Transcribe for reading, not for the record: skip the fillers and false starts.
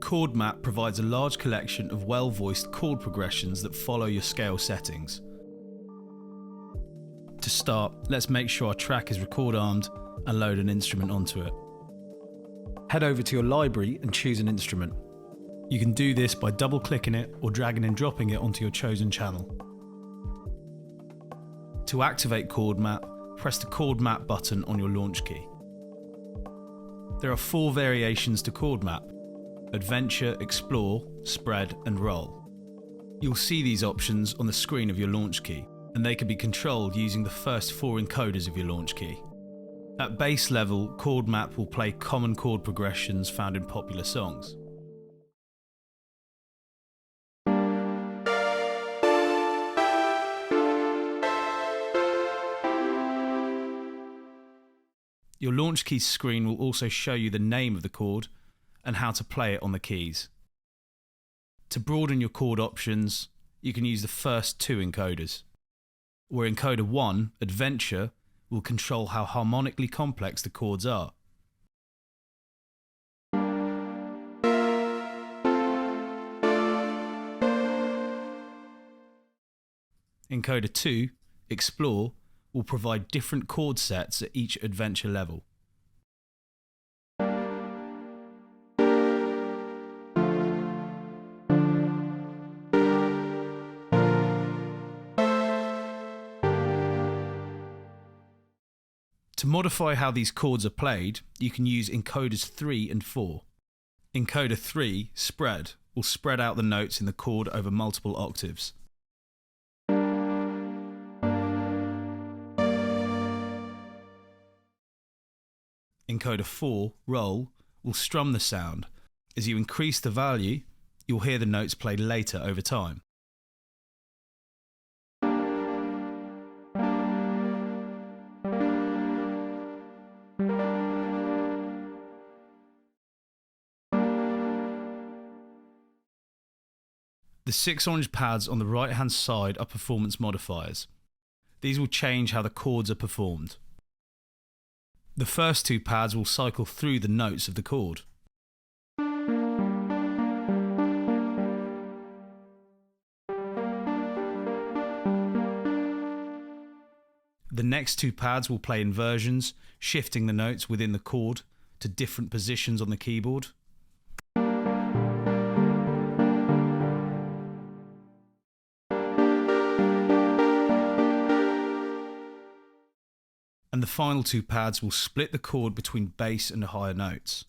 Chord Map provides a large collection of well-voiced chord progressions that follow your scale settings. To start, let's make sure our track is record armed and load an instrument onto it. Head over to your library and choose an instrument. You can do this by double-clicking it or dragging and dropping it onto your chosen channel. To activate Chord Map, press the Chord Map button on your launch key. There are 4 variations to Chord Map: Adventure, Explore, Spread and Roll. You'll see these options on the screen of your launch key, and they can be controlled using the first 4 encoders of your launch key. At base level, Chord Map will play common chord progressions found in popular songs. Your launch key screen will also show you the name of the chord and how to play it on the keys. To broaden your chord options, you can use the first 2 encoders, where encoder 1, Adventure, will control how harmonically complex the chords are. Encoder 2, Explore, will provide different chord sets at each adventure level. To modify how these chords are played, you can use encoders 3 and 4. Encoder 3, Spread, will spread out the notes in the chord over multiple octaves. Encoder 4, Roll, will strum the sound. As you increase the value, you'll hear the notes played later over time. The 6 orange pads on the right-hand side are performance modifiers. These will change how the chords are performed. The first 2 pads will cycle through the notes of the chord. The next 2 pads will play inversions, shifting the notes within the chord to different positions on the keyboard. And the final 2 pads will split the chord between bass and higher notes.